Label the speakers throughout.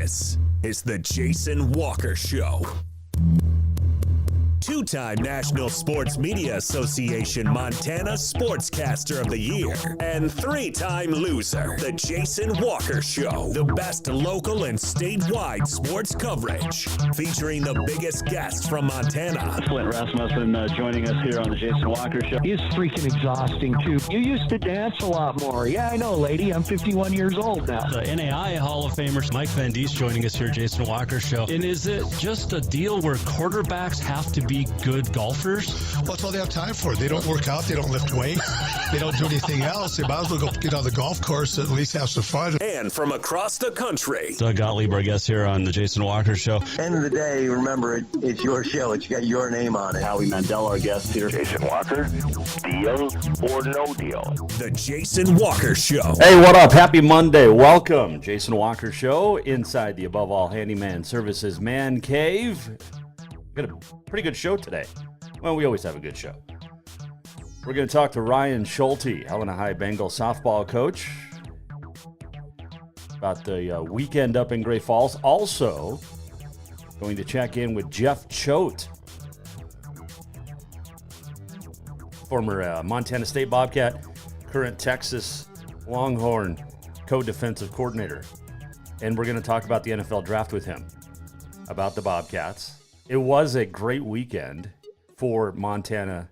Speaker 1: This is the Jason Walker Show. Two-time National Sports Media Association Montana Sportscaster of the Year and three-time loser, the Jason Walker Show. The best local and statewide sports coverage, featuring the biggest guests from Montana.
Speaker 2: Flint Rasmussen joining us here on the Jason Walker Show.
Speaker 3: He's freaking exhausting, too. You used to dance a lot more. Yeah, I know, lady. I'm 51 years old now.
Speaker 4: The NAI Hall of Famer Mike Van Diest joining us here, Jason Walker Show. And is it just a deal where quarterbacks have to be good golfers?
Speaker 5: Well, that's all they have time for. They don't work out. They don't lift weight. They don't do anything else. They might as well go get on the golf course and at least have some fun.
Speaker 1: And from across the country,
Speaker 4: Doug Gottlieb, our guest here on the Jason Walker Show.
Speaker 6: End of the day, remember, it's your show. It's got your name on it.
Speaker 2: Howie Mandel, our guest here.
Speaker 7: Jason Walker, deal or no deal?
Speaker 1: the Jason Walker Show.
Speaker 8: Hey, what up? Happy Monday. Welcome. Jason Walker Show inside the Above All Handyman Services Man Cave. We got a pretty good show today. Well, we always have a good show. We're going to talk to Ryan Schulte, Helena High Bengal softball coach, about the weekend up in Great Falls. Also, going to check in with Jeff Choate, former Montana State Bobcat, current Texas Longhorn co-defensive coordinator. And we're going to talk about the NFL draft with him, about the Bobcats. It was a great weekend for Montana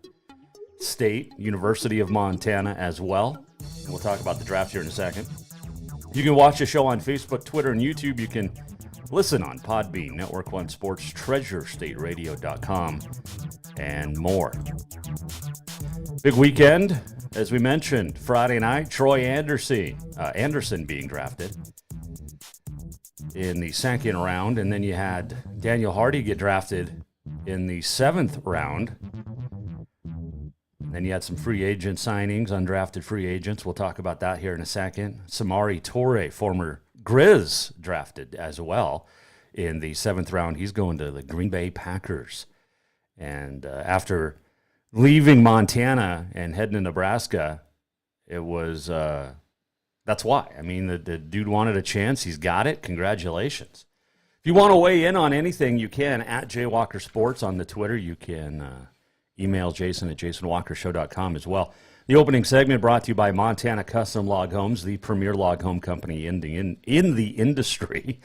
Speaker 8: State, University of Montana as well. And we'll talk about the draft here in a second. You can watch the show on Facebook, Twitter, and YouTube. You can listen on Podbean, Network One Sports, TreasureStateRadio.com, and more. Big weekend, as we mentioned, Friday night, Troy Anderson being drafted in the second round, and then you had Daniel Hardy get drafted in the 7th round. And then you had some free agent signings, undrafted free agents. We'll talk about that here in a second. Samori Toure, former Grizz, drafted as well in the 7th round. He's going to the Green Bay Packers. And after leaving Montana and heading to Nebraska, it was that's why. I mean, the dude wanted a chance. He's got it. Congratulations. If you want to weigh in on anything, you can at JWalker Sports on the Twitter. You can email Jason at jasonwalkershow.com as well. The opening segment brought to you by Montana Custom Log Homes, the premier log home company in the industry.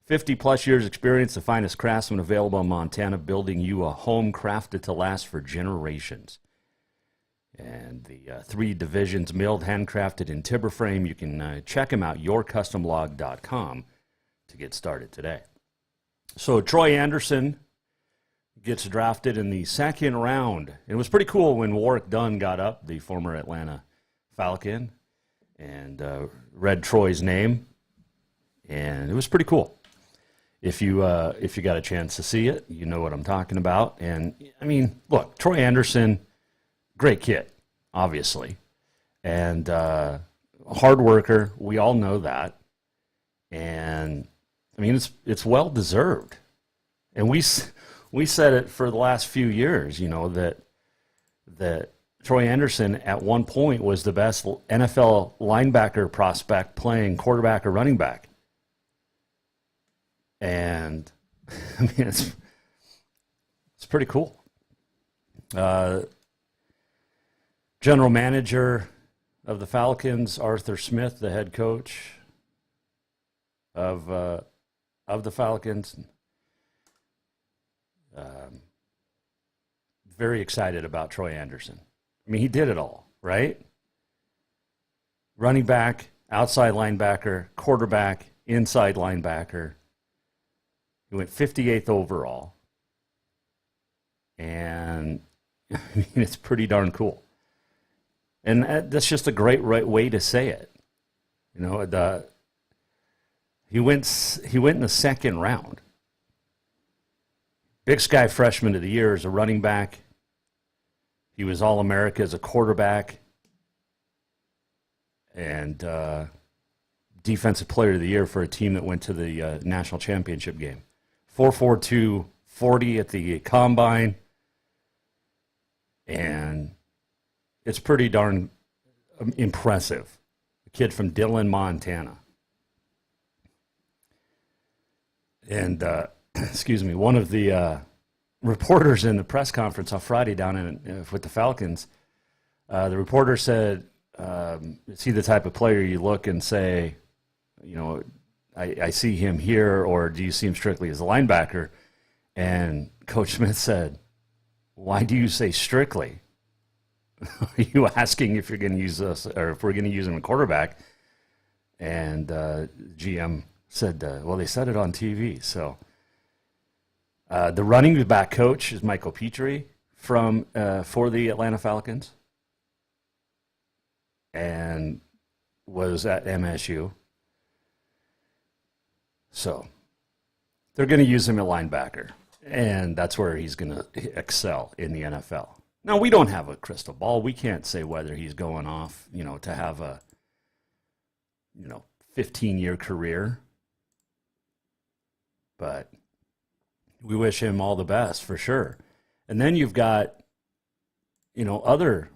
Speaker 8: 50-plus years experience, the finest craftsmen available in Montana, building you a home crafted to last for generations. And the 3 divisions, milled, handcrafted, and timber frame. You can check them out, yourcustomlog.com, to get started today. So Troy Anderson gets drafted in the 2nd round. It was pretty cool when Warwick Dunn got up, the former Atlanta Falcon, and read Troy's name, and it was pretty cool. If you got a chance to see it, you know what I'm talking about. And, I mean, look, Troy Anderson, great kid, obviously, and hard worker. We all know that. And, I mean, it's well-deserved. And we said it for the last few years, you know, that Troy Anderson at one point was the best NFL linebacker prospect playing quarterback or running back. And, I mean, it's pretty cool. General manager of the Falcons, Arthur Smith, the head coach of the Falcons, very excited about Troy Anderson. I mean, he did it all, right? Running back, outside linebacker, quarterback, inside linebacker. He went 58th overall. And I mean, it's pretty darn cool. And that's just a great way to say it. You know, he went in the 2nd round. Big Sky Freshman of the Year as a running back. He was All-America as a quarterback. And Defensive Player of the Year for a team that went to the national championship game. 4.42 40 at the combine. And it's pretty darn impressive. A kid from Dillon, Montana. And, excuse me, one of the reporters in the press conference on Friday down with the Falcons, the reporter said, is he the type of player you look and say, you know, I see him here, or do you see him strictly as a linebacker? And Coach Smith said, why do you say strictly? Are you asking if you're going to use us, or if we're going to use him a quarterback? And GM said, well, they said it on TV. So the running back coach is Michael Petrie for the Atlanta Falcons, and was at MSU. So they're going to use him at linebacker, and that's where he's going to excel in the NFL. Now, we don't have a crystal ball. We can't say whether he's going off, you know, to have a, 15-year career. But we wish him all the best for sure. And then you've got, other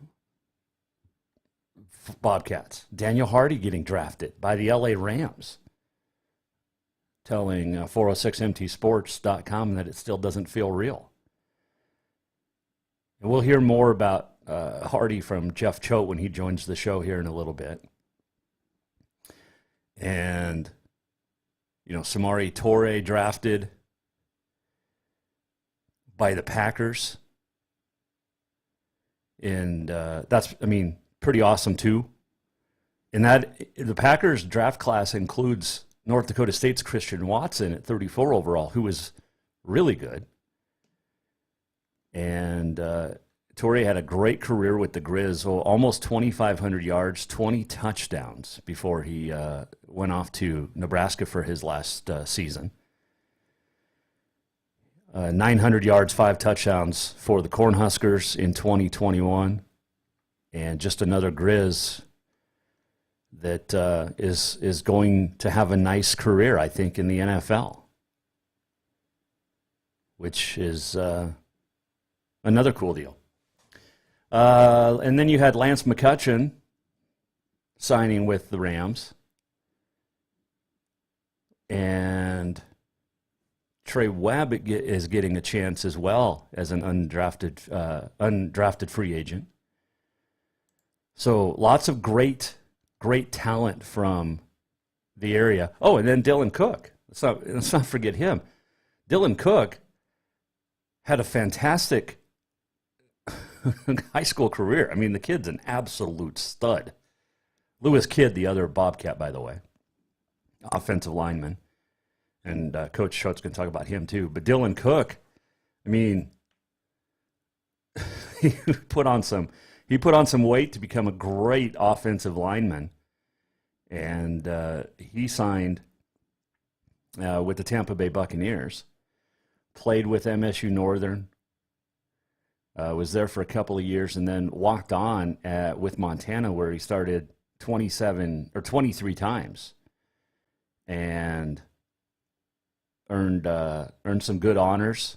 Speaker 8: Bobcats. Daniel Hardy getting drafted by the LA Rams, telling 406mtsports.com that it still doesn't feel real. And we'll hear more about Hardy from Jeff Choate when he joins the show here in a little bit. And, Samori Toure drafted by the Packers. And that's, pretty awesome too. And that the Packers draft class includes North Dakota State's Christian Watson at 34 overall, who was really good. And Torrey had a great career with the Grizz, almost 2,500 yards, 20 touchdowns before he went off to Nebraska for his last season. 900 yards, 5 touchdowns for the Cornhuskers in 2021. And just another Grizz that is going to have a nice career, I think, in the NFL, which is another cool deal. And then you had Lance McCutcheon signing with the Rams, and Trey Webb is getting a chance as well as an undrafted free agent. So lots of great talent from the area. Oh, and then Dylan Cook. Let's not forget him. Dylan Cook had a fantastic high school career. The kid's an absolute stud. Lewis Kidd, the other Bobcat, by the way, offensive lineman. And Coach Schulte can talk about him too. But Dylan Cook, he put on some weight to become a great offensive lineman. And he signed with the Tampa Bay Buccaneers, played with MSU Northern, was there for a couple of years, and then walked on with Montana, where he started 23 times and earned some good honors.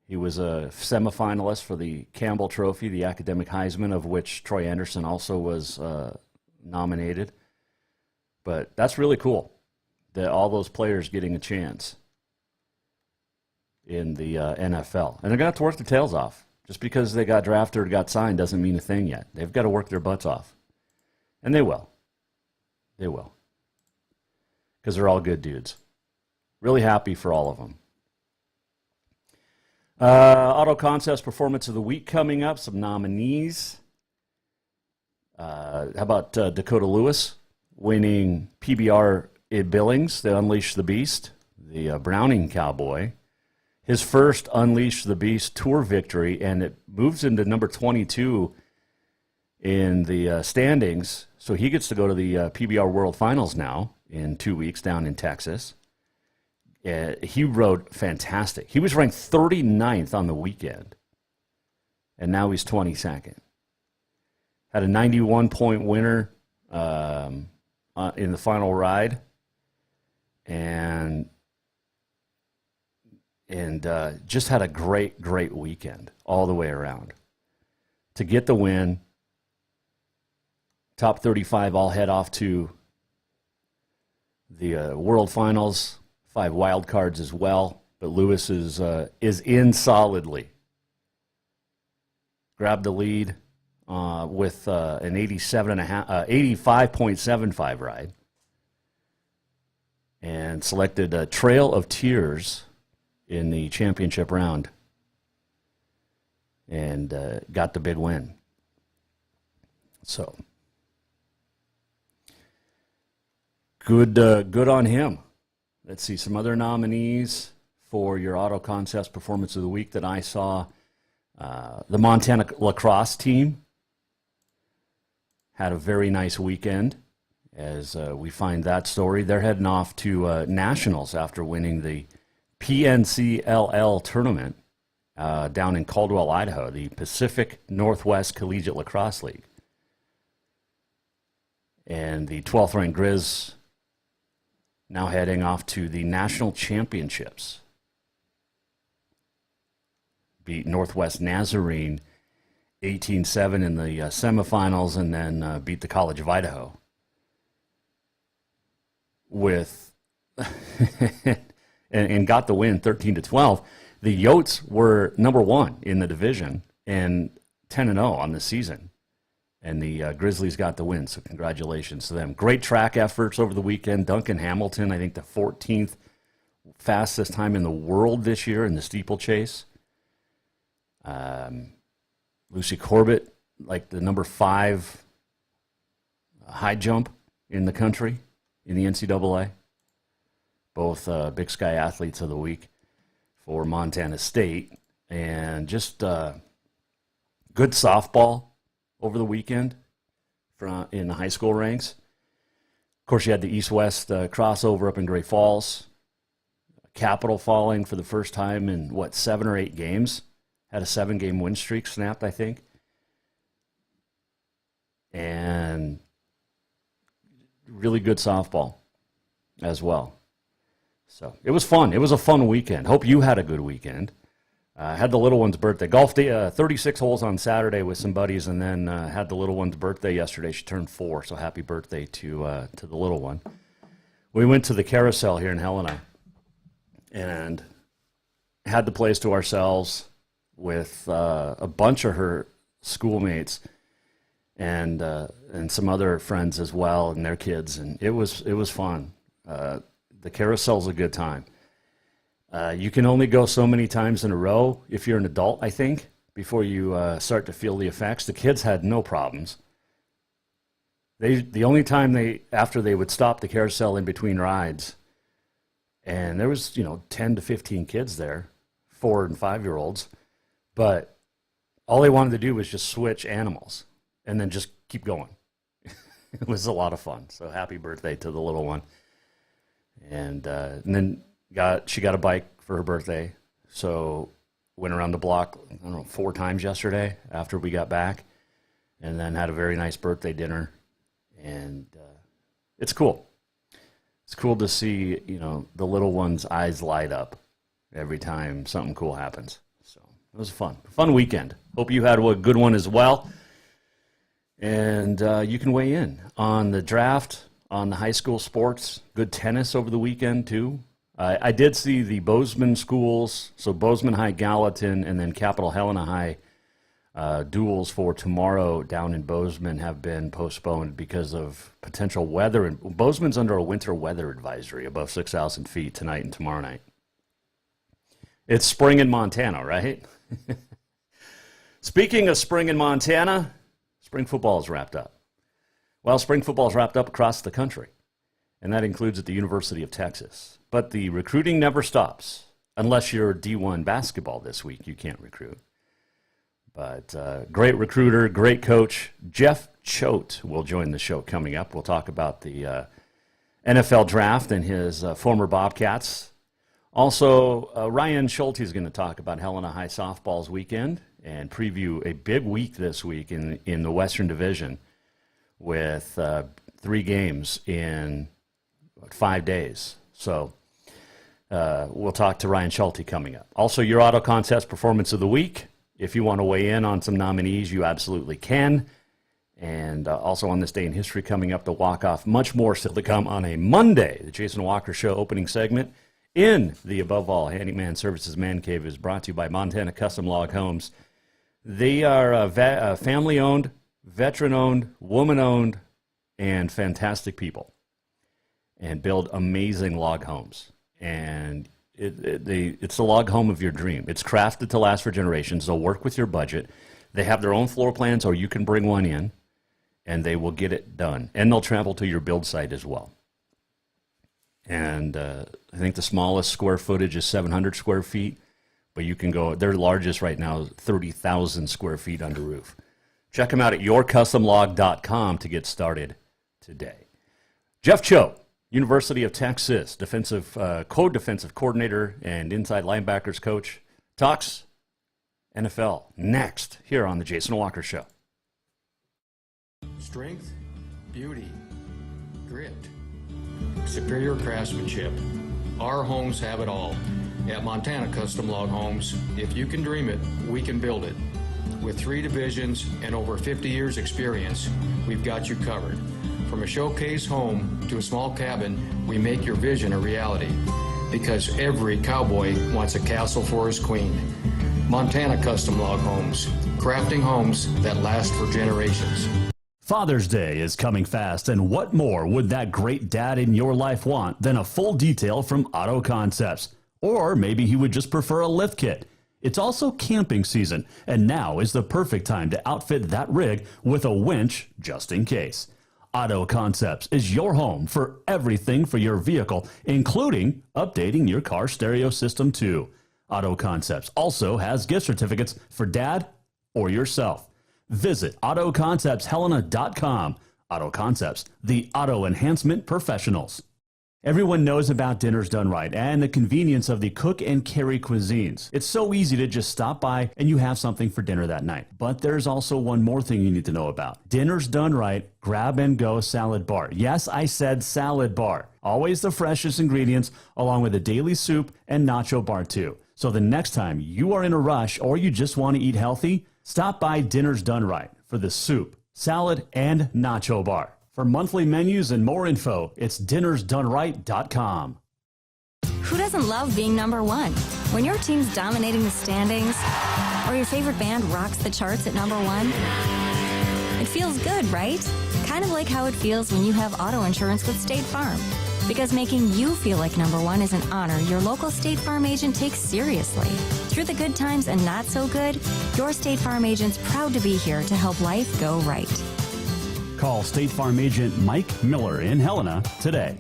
Speaker 8: He was a semifinalist for the Campbell Trophy, the Academic Heisman, of which Troy Anderson also was nominated. But that's really cool that all those players getting a chance in the NFL. And they're going to have to work their tails off. Just because they got drafted or got signed doesn't mean a thing yet. They've got to work their butts off. And they will. They will. Because they're all good dudes. Really happy for all of them. Auto Contest Performance of the Week coming up. Some nominees. How about Dakota Lewis winning PBR in Billings, the Unleash the Beast, the Browning Cowboy. His first Unleash the Beast tour victory, and it moves him to number 22 in the standings. So he gets to go to the PBR World Finals now in 2 weeks down in Texas. He rode fantastic. He was ranked 39th on the weekend, and now he's 22nd. Had a 91-point winner in the final ride, and just had a great weekend all the way around. To get the win, top 35 all head off to the World Finals 5 wild cards as well. But Lewis is in solidly. Grabbed the lead with an 85.75 ride. And selected a Trail of Tears in the championship round. And got the big win. So, good on him. Let's see, some other nominees for your Auto Contest Performance of the Week that I saw. The Montana lacrosse team had a very nice weekend, as we find that story. They're heading off to nationals after winning the PNCLL tournament down in Caldwell, Idaho, the Pacific Northwest Collegiate Lacrosse League. And the 12th ranked Grizz now heading off to the national championships. Beat Northwest Nazarene 18-7 in the semifinals, and then beat the College of Idaho with and got the win 13-12. The Yotes were number 1 in the division and 10-0 on the season. And the Grizzlies got the win, so congratulations to them. Great track efforts over the weekend. Duncan Hamilton, I think the 14th fastest time in the world this year in the steeplechase. Lucy Corbett, like the number 5 high jump in the country in the NCAA. Both Big Sky athletes of the week for Montana State. And just good softball over the weekend in the high school ranks. Of course, you had the East-West crossover up in Great Falls. Capital falling for the first time in, 7 or 8 games. Had a 7-game win streak snapped, I think. And really good softball as well. So it was fun. It was a fun weekend. Hope you had a good weekend. Had the little one's birthday. Golfed 36 holes on Saturday with some buddies, and then had the little one's birthday yesterday. She turned 4, so happy birthday to the little one. We went to the Carousel here in Helena and had the place to ourselves with a bunch of her schoolmates and some other friends as well, and their kids, and it was fun. The Carousel's a good time. You can only go so many times in a row if you're an adult, I think, before you start to feel the effects. The kids had no problems. The only time after they would stop the carousel in between rides, and there was 10 to 15 kids there, 4 and 5-year-olds, but all they wanted to do was just switch animals and then just keep going. It was a lot of fun. So happy birthday to the little one. And then she got a bike for her birthday, so went around the block, 4 times yesterday after we got back, and then had a very nice birthday dinner. And it's cool. It's cool to see, the little one's eyes light up every time something cool happens. So it was a fun weekend. Hope you had a good one as well. And you can weigh in on the draft, on the high school sports. Good tennis over the weekend, too. I did see the Bozeman schools, so Bozeman High Gallatin and then Capital Helena High duels for tomorrow down in Bozeman have been postponed because of potential weather. And Bozeman's under a winter weather advisory above 6,000 feet tonight and tomorrow night. It's spring in Montana, right? Speaking of spring in Montana, spring football is wrapped up. Well, spring football is wrapped up across the country, and that includes at the University of Texas. But the recruiting never stops. Unless you're D1 basketball this week, you can't recruit. But great recruiter, great coach, Jeff Choate will join the show coming up. We'll talk about the NFL draft and his former Bobcats. Also, Ryan Schulte is going to talk about Helena High softball's weekend and preview a big week this week in the Western Division with 3 games in 5 days. So we'll talk to Ryan Schulte coming up. Also, your Auto Contest Performance of the Week. If you want to weigh in on some nominees, you absolutely can. And also on this day in history coming up, the walk-off. Much more still to come on a Monday. The Jason Walker Show opening segment in the Above All Handyman Services Man Cave is brought to you by Montana Custom Log Homes. They are family-owned, veteran-owned, woman-owned, and fantastic people, and build amazing log homes. And it's the log home of your dream. It's crafted to last for generations. They'll work with your budget. They have their own floor plans, or you can bring one in, and they will get it done. And they'll travel to your build site as well. And I think the smallest square footage is 700 square feet, but you can go, their largest right now is 30,000 square feet under roof. Check them out at yourcustomlog.com to get started today. Jeff Choate, University of Texas, co-defensive coordinator and inside linebackers coach, talks NFL next here on the Jason Walker Show.
Speaker 9: Strength, beauty, grit, superior craftsmanship. Our homes have it all. At Montana Custom Log Homes, if you can dream it, we can build it. With 3 divisions and over 50 years experience, we've got you covered. From a showcase home to a small cabin, we make your vision a reality. Because every cowboy wants a castle for his queen. Montana Custom Log Homes, crafting homes that last for generations.
Speaker 10: Father's Day is coming fast, and what more would that great dad in your life want than a full detail from Auto Concepts? Or maybe he would just prefer a lift kit. It's also camping season, and now is the perfect time to outfit that rig with a winch just in case. Auto Concepts is your home for everything for your vehicle, including updating your car stereo system too. Auto Concepts also has gift certificates for dad or yourself. Visit AutoConceptsHelena.com. Auto Concepts, the auto enhancement professionals. Everyone knows about Dinners Done Right and the convenience of the cook and carry cuisines. It's so easy to just stop by and you have something for dinner that night. But there's also one more thing you need to know about. Dinners Done Right Grab and Go Salad Bar. Yes, I said salad bar. Always the freshest ingredients, along with a daily soup and nacho bar too. So the next time you are in a rush or you just want to eat healthy, stop by Dinners Done Right for the soup, salad, and nacho bar. For monthly menus and more info, it's dinnersdoneright.com.
Speaker 11: Who doesn't love being number one? When your team's dominating the standings, or your favorite band rocks the charts at number one, it feels good, right? Kind of like how it feels when you have auto insurance with State Farm. Because making you feel like number one is an honor your local State Farm agent takes seriously. Through the good times and not so good, your State Farm agent's proud to be here to help life go right.
Speaker 10: Call State Farm agent Mike Miller in Helena today.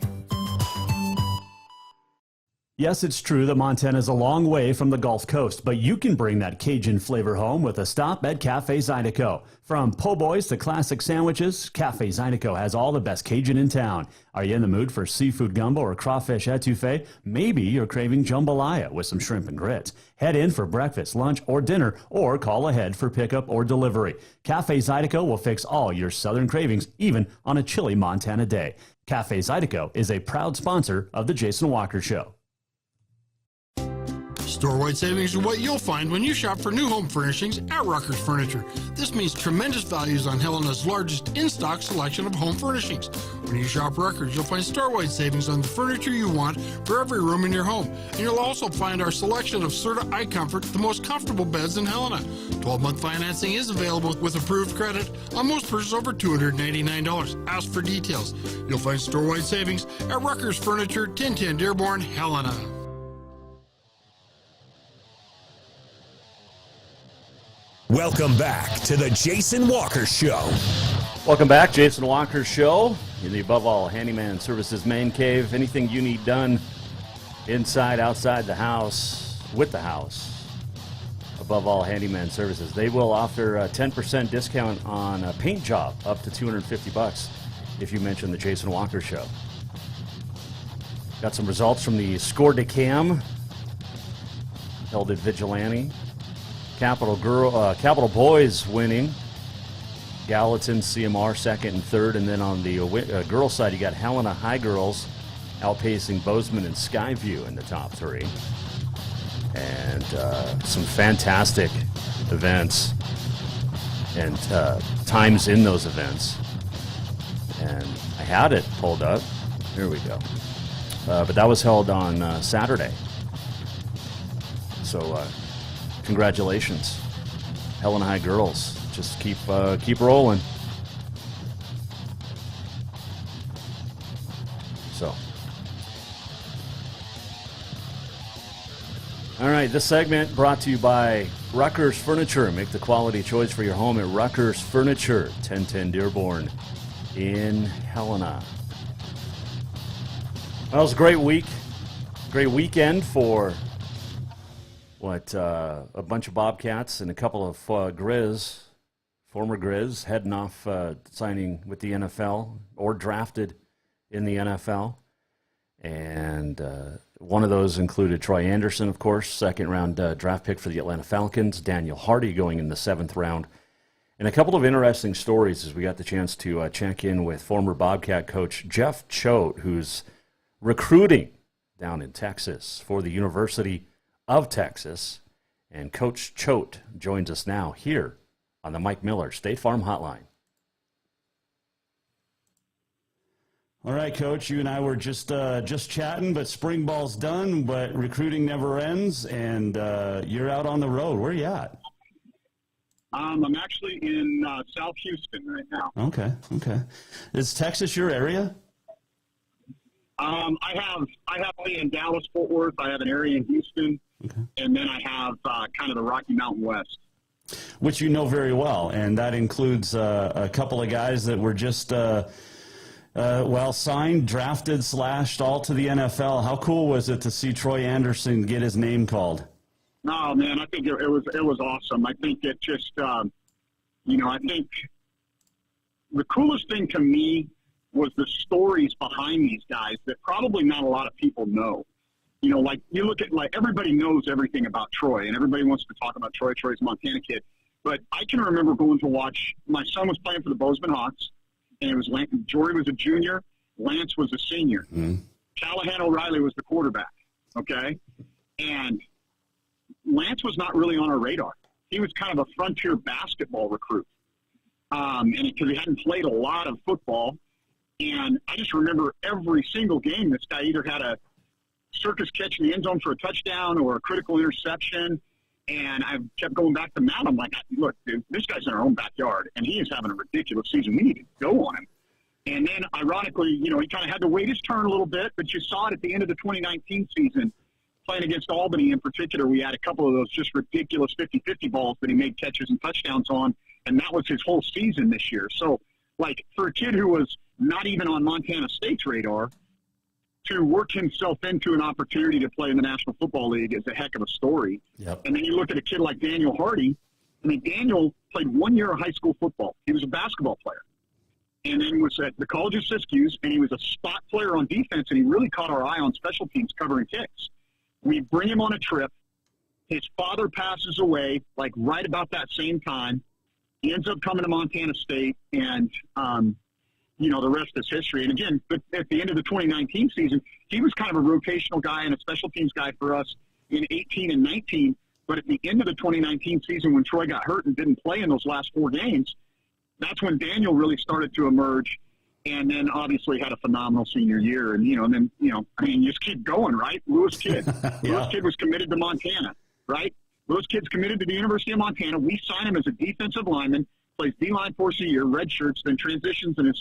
Speaker 10: Yes, it's true that Montana is a long way from the Gulf Coast, but you can bring that Cajun flavor home with a stop at Cafe Zydeco. From po' boys to classic sandwiches, Cafe Zydeco has all the best Cajun in town. Are you in the mood for seafood gumbo or crawfish etouffee? Maybe you're craving jambalaya with some shrimp and grits. Head in for breakfast, lunch, or dinner, or call ahead for pickup or delivery. Cafe Zydeco will fix all your southern cravings, even on a chilly Montana day. Cafe Zydeco is a proud sponsor of The Jason Walker Show.
Speaker 12: Store-wide savings are what you'll find when you shop for new home furnishings at Rucker's Furniture. This means tremendous values on Helena's largest in-stock selection of home furnishings. When you shop Rucker's, you'll find store-wide savings on the furniture you want for every room in your home. And you'll also find our selection of Serta iComfort, the most comfortable beds in Helena. 12-month financing is available with approved credit on most purchases over $289. Ask for details. You'll find store-wide savings at Rucker's Furniture, 1010 Dearborn, Helena.
Speaker 1: Welcome back to the Jason Walker Show.
Speaker 8: Welcome back, Jason Walker Show. In the Above All Handyman Services Man Cave. Anything you need done inside, outside the house, with the house. Above All Handyman Services. They will offer a 10% discount on a paint job up to $250 if you mention the Jason Walker Show. Got some results from the Score de Cam held at Vigilante. Capital Boys winning. Gallatin, CMR second and third, and then on the girls' side, you got Helena High girls outpacing Bozeman and Skyview in the top three. And some fantastic events and times in those events. And I had it pulled up. Here we go. but that was held on Saturday. So congratulations, Helena High girls. Just keep rolling. So, all right, this segment brought to you by Rucker's Furniture. Make the quality choice for your home at Rucker's Furniture, 1010 Dearborn in Helena. Well, it was a great weekend for a bunch of Bobcats and a couple of former Grizz, heading off signing with the NFL or drafted in the NFL. And one of those included Troy Anderson, of course, second-round draft pick for the Atlanta Falcons, Daniel Hardy going in the 7th round. And a couple of interesting stories as we got the chance to check in with former Bobcat coach Jeff Choate, who's recruiting down in Texas for the University of Texas. And Coach Choate joins us now here on the Mike Miller State Farm Hotline.
Speaker 10: All right, Coach, you and I were just chatting, but spring ball's done, but recruiting never ends, and you're out on the road. Where are you at?
Speaker 13: I'm actually in South Houston right now.
Speaker 10: Okay. Is Texas your area?
Speaker 13: I have in Dallas, Fort Worth. I have an area in Houston, and then I have kind of the Rocky Mountain West,
Speaker 10: which you know very well, and that includes a couple of guys that were just signed, drafted, slashed all to the NFL. How cool was it to see Troy Anderson get his name called?
Speaker 13: Oh man, I think it was awesome. I think it just I think the coolest thing to me was the stories behind these guys that probably not a lot of people know. You know, like you look at, like, everybody knows everything about Troy, and everybody wants to talk about Troy. Troy's a Montana kid. But I can remember going to watch, my son was playing for the Bozeman Hawks, and it was Jory was a junior, Lance was a senior. Callahan O'Reilly was the quarterback, okay? And Lance was not really on our radar. He was kind of a frontier basketball recruit, and because he hadn't played a lot of football. And I just remember every single game, this guy either had a circus catch in the end zone for a touchdown or a critical interception. And I kept going back to Matt. I'm like, look, dude, this guy's in our own backyard, and he is having a ridiculous season. We need to go on him. And then, ironically, he kind of had to wait his turn a little bit, but you saw it at the end of the 2019 season. Playing against Albany in particular, we had a couple of those just ridiculous 50-50 balls that he made catches and touchdowns on, and that was his whole season this year. So, like, for a kid who was not even on Montana State's radar, to work himself into an opportunity to play in the National Football League is a heck of a story.
Speaker 10: Yep.
Speaker 13: And then you look at a kid like Daniel Hardy. I mean, Daniel played 1 year of high school football. He was a basketball player. And then was at the College of Siskiyou, and he was a spot player on defense, and he really caught our eye on special teams covering kicks. We bring him on a trip. His father passes away, like, right about that same time. He ends up coming to Montana State, and the rest is history. And again, at the end of the 2019 season, he was kind of a rotational guy and a special teams guy for us in 18 and 19. But at the end of the 2019 season, when Troy got hurt and didn't play in those last 4 games, that's when Daniel really started to emerge. And then obviously had a phenomenal senior year. And, you just keep going, right? Lewis Kidd. Lewis Kidd was committed to Montana, right? Lewis Kidd's committed to the University of Montana. We sign him as a defensive lineman, plays D-line for a year, red shirts, then transitions and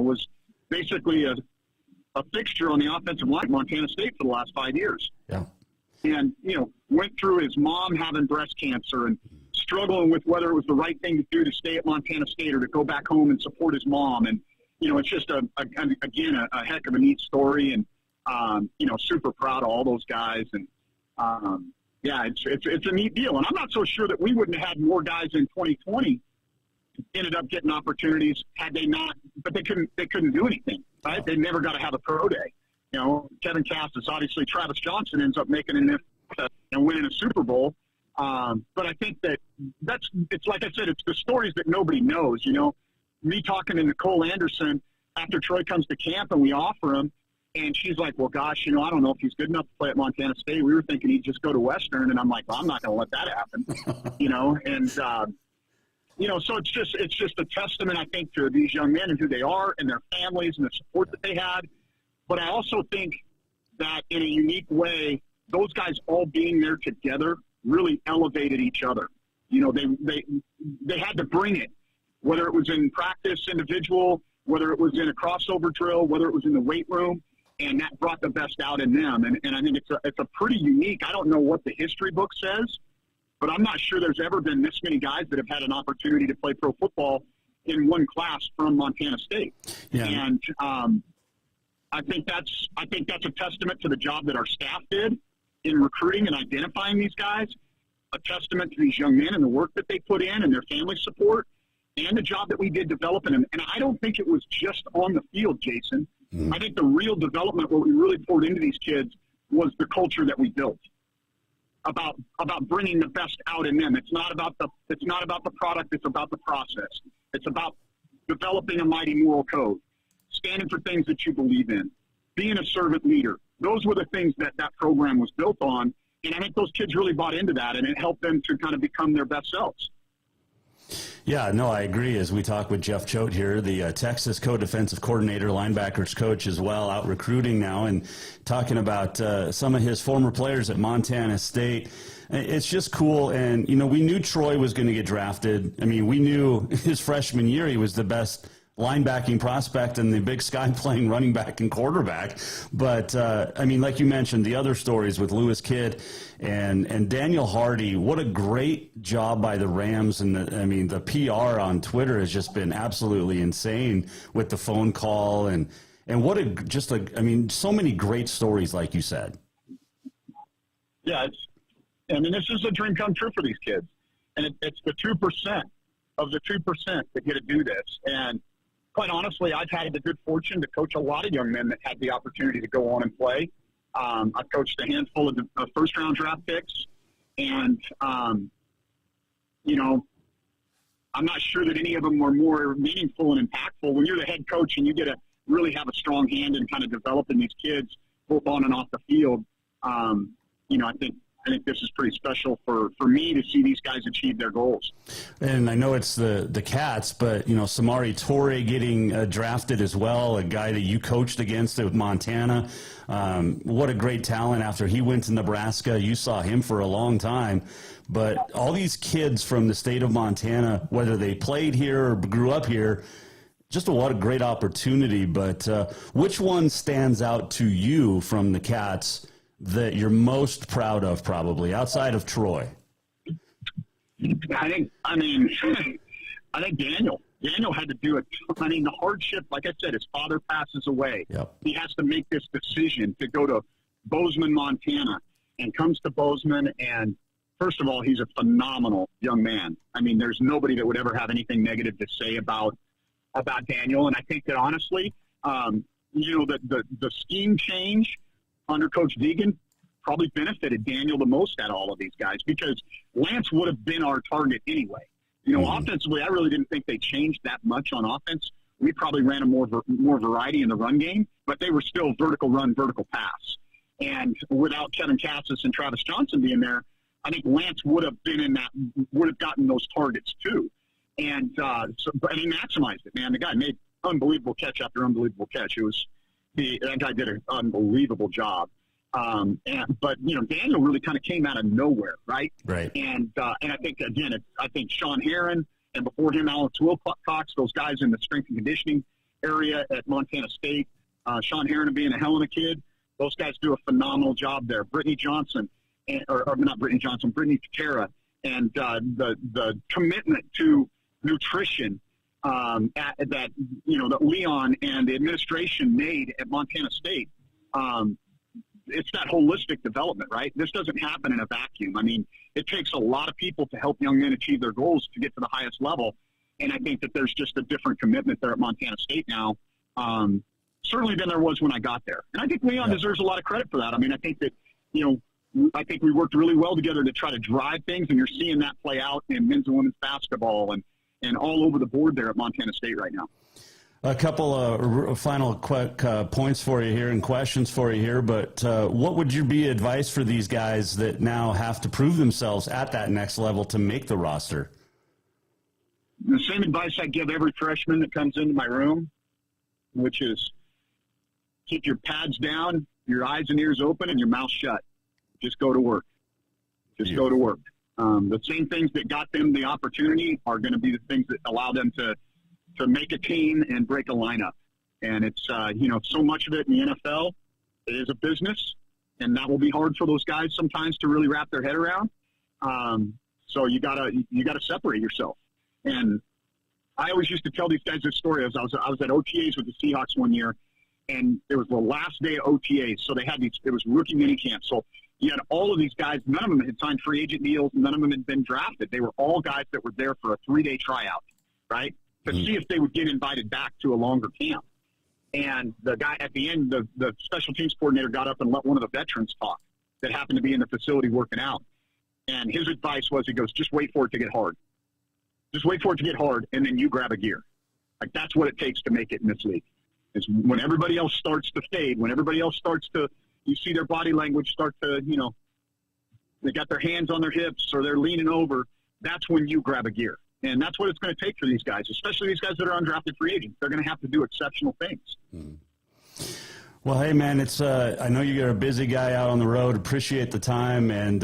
Speaker 13: was basically a fixture on the offensive line at Montana State for the last 5 years.
Speaker 10: Yeah.
Speaker 13: And, went through his mom having breast cancer and struggling with whether it was the right thing to do to stay at Montana State or to go back home and support his mom. And, it's just, a heck of a neat story, and, super proud of all those guys. And, it's a neat deal. And I'm not so sure that we wouldn't have had more guys in 2020 ended up getting opportunities had they not, but they couldn't do anything, right? They never got to have a pro day. Kevin Cassis, obviously Travis Johnson ends up making an and winning a Super Bowl. But I think it's like I said, it's the stories that nobody knows. Me talking to Nicole Anderson after Troy comes to camp and we offer him, and she's like, well, gosh, I don't know if he's good enough to play at Montana State. We were thinking he'd just go to Western. And I'm like, well, I'm not going to let that happen, and, so it's just a testament, I think, to these young men and who they are and their families and the support that they had. But I also think that in a unique way, those guys all being there together really elevated each other. You know, they had to bring it, whether it was in practice individual, whether it was in a crossover drill, whether it was in the weight room, and that brought the best out in them. And I think it's a pretty unique, I don't know what the history book says, but I'm not sure there's ever been this many guys that have had an opportunity to play pro football in one class from Montana State. Yeah. And I think that's a testament to the job that our staff did in recruiting and identifying these guys, a testament to these young men and the work that they put in and their family support, and the job that we did developing them. And I don't think it was just on the field, Jason. I think the real development, what we really poured into these kids, was the culture that we built about bringing the best out in them. It's not about the product. It's about the process. It's about developing a mighty moral code, standing for things that you believe in, being a servant leader. Those were the things that program was built on. And I think those kids really bought into that, and it helped them to kind of become their best selves.
Speaker 10: Yeah, no, I agree. As we talk with Jeff Choate here, the Texas co-defensive coordinator, linebackers coach as well, out recruiting now and talking about some of his former players at Montana State. It's just cool. And, you know, we knew Troy was going to get drafted. I mean, we knew his freshman year he was the best linebacking prospect and the Big Sky playing running back and quarterback. But, I mean, like you mentioned, the other stories with Lewis Kidd and Daniel Hardy, what a great job by the Rams. And, the PR on Twitter has just been absolutely insane with the phone call. And what so many great stories, like you said.
Speaker 13: Yeah, this is a dream come true for these kids. And it's the 2% of the 2% that get to do this. And quite honestly, I've had the good fortune to coach a lot of young men that had the opportunity to go on and play. I've coached a handful of first-round draft picks. And, I'm not sure that any of them were more meaningful and impactful. When you're the head coach and you get to really have a strong hand in kind of developing these kids both on and off the field, I think this is pretty special for me to see these guys achieve their goals.
Speaker 10: And I know it's the Cats, but, Samari Torre getting drafted as well, a guy that you coached against at Montana. What a great talent after he went to Nebraska. You saw him for a long time. But all these kids from the state of Montana, whether they played here or grew up here, just what a great opportunity. But which one stands out to you from the Cats that you're most proud of, probably, outside of Troy?
Speaker 13: I think Daniel. Daniel had to do it. The hardship, like I said, his father passes away.
Speaker 10: Yep.
Speaker 13: He has to make this decision to go to Bozeman, Montana, and comes to Bozeman. And first of all, he's a phenomenal young man. There's nobody that would ever have anything negative to say about Daniel. And I think that honestly, the scheme change under Coach Deegan probably benefited Daniel the most at all of these guys, because Lance would have been our target anyway. Offensively, I really didn't think they changed that much on offense. We probably ran a more variety in the run game, but they were still vertical run, vertical pass. And without Kevin Cassis and Travis Johnson being there, I think Lance would have gotten those targets too. And but he maximized it, man. The guy made unbelievable catch after unbelievable catch. That guy did an unbelievable job. But Daniel really kind of came out of nowhere, right?
Speaker 10: Right.
Speaker 13: And I think, again, I think Sean Heron, and before him, Alex Wilcox, those guys in the strength and conditioning area at Montana State, Sean Heron being a Helena kid, those guys do a phenomenal job there. Brittany Johnson, Brittany Patera, and the commitment to nutrition that Leon and the administration made at Montana State. It's that holistic development, right? This doesn't happen in a vacuum. It takes a lot of people to help young men achieve their goals to get to the highest level. And I think that there's just a different commitment there at Montana State now, certainly than there was when I got there. And I think Leon deserves a lot of credit for that. I think that, I think we worked really well together to try to drive things, and you're seeing that play out in men's and women's basketball and all over the board there at Montana State right now.
Speaker 10: A couple of final quick points for you here and questions for you here, but what would you be advice for these guys that now have to prove themselves at that next level to make the roster?
Speaker 13: The same advice I give every freshman that comes into my room, which is keep your pads down, your eyes and ears open and your mouth shut. Just go to work. Just go to work. The same things that got them the opportunity are going to be the things that allow them to make a team and break a lineup. And it's, so much of it in the NFL, it is a business, and that will be hard for those guys sometimes to really wrap their head around. So you gotta separate yourself. And I always used to tell these guys this story. I was at OTAs with the Seahawks one year, and it was the last day of OTAs. So they had it was rookie mini camp. So you had all of these guys. None of them had signed free agent deals. None of them had been drafted. They were all guys that were there for a 3-day tryout, right? To see if they would get invited back to a longer camp. And the guy at the end, the special teams coordinator got up and let one of the veterans talk that happened to be in the facility working out. And his advice was, he goes, just wait for it to get hard. Just wait for it to get hard, and then you grab a gear. Like, that's what it takes to make it in this league. Is when everybody else starts to fade, when everybody else starts to, you see their body language start to, they got their hands on their hips or they're leaning over, that's when you grab a gear. And that's what it's going to take for these guys, especially these guys that are undrafted free agents. They're going to have to do exceptional things.
Speaker 10: Well, hey, man, it's I know you're a busy guy out on the road. Appreciate the time, and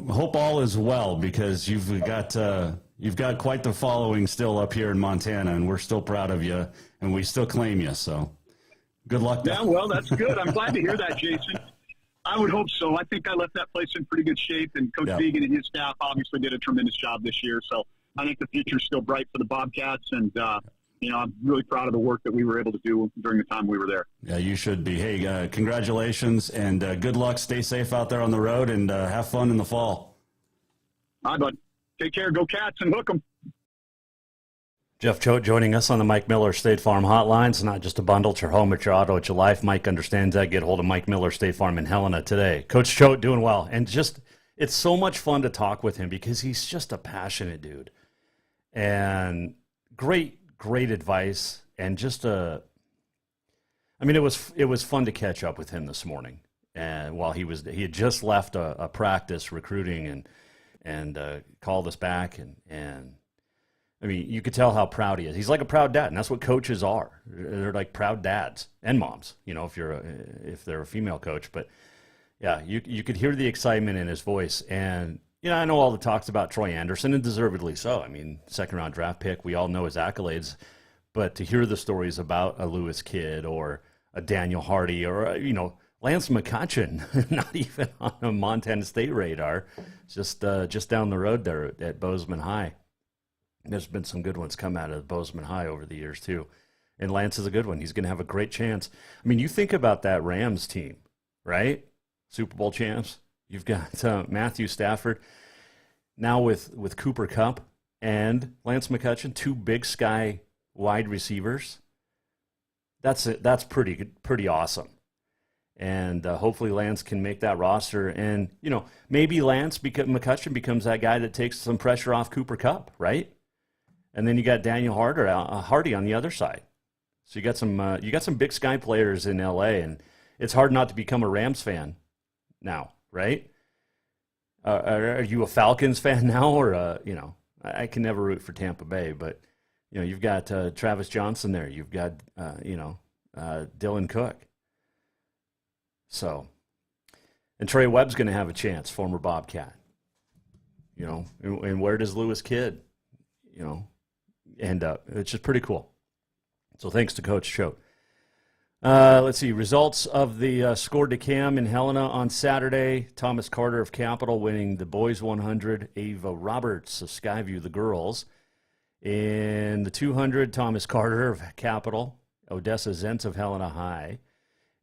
Speaker 10: hope all is well, because you've got quite the following still up here in Montana, and we're still proud of you, and we still claim you. So, good luck.
Speaker 13: Yeah, well, that's good. I'm glad to hear that, Jason. I would hope so. I think I left that place in pretty good shape, and Coach Deegan and his staff obviously did a tremendous job this year. So I think the future's still bright for the Bobcats, and I'm really proud of the work that we were able to do during the time we were there.
Speaker 10: Yeah, you should be. Hey, congratulations, and good luck. Stay safe out there on the road, and have fun in the fall.
Speaker 13: All right, bud. Take care. Go Cats, and hook 'em.
Speaker 8: Jeff Choate joining us on the Mike Miller State Farm hotline. It's not just a bundle. It's your home, it's your auto, it's your life. Mike understands that. Get hold of Mike Miller State Farm in Helena today. Coach Choate doing well. And it's so much fun to talk with him, because he's just a passionate dude. And great advice. And it was fun to catch up with him this morning. And while he had just left a practice recruiting and called us back and I mean, you could tell how proud he is. He's like a proud dad, and that's what coaches are. They're like proud dads and moms, if they're a female coach. But yeah, you could hear the excitement in his voice. And I know all the talks about Troy Anderson, and deservedly so. I mean, 2nd-round draft pick. We all know his accolades, but to hear the stories about a Lewis Kidd or a Daniel Hardy or Lance McCutcheon, not even on a Montana State radar, just down the road there at Bozeman High. There's been some good ones come out of Bozeman High over the years, too. And Lance is a good one. He's going to have a great chance. I mean, you think about that Rams team, right? Super Bowl champs. You've got Matthew Stafford now with Cooper Kupp and Lance McCutcheon, 2 Big Sky wide receivers. That's pretty awesome. And hopefully Lance can make that roster. And, maybe McCutcheon becomes that guy that takes some pressure off Cooper Kupp, right? And then you got Daniel Hardy on the other side. So you got some Big Sky players in LA, and it's hard not to become a Rams fan now, right? Are you a Falcons fan now, or I can never root for Tampa Bay, but you've got Travis Johnson there, you've got Dylan Cook. So, and Trey Webb's going to have a chance, former Bobcat. And where does Lewis Kidd, end up? It's just pretty cool. So thanks to Coach Choate. Let's see, results of the Score to Cam in Helena on Saturday. Thomas Carter of Capital winning the boys 100. Ava Roberts of Skyview, the girls. In the 200, Thomas Carter of Capital. Odessa Zentz of Helena High.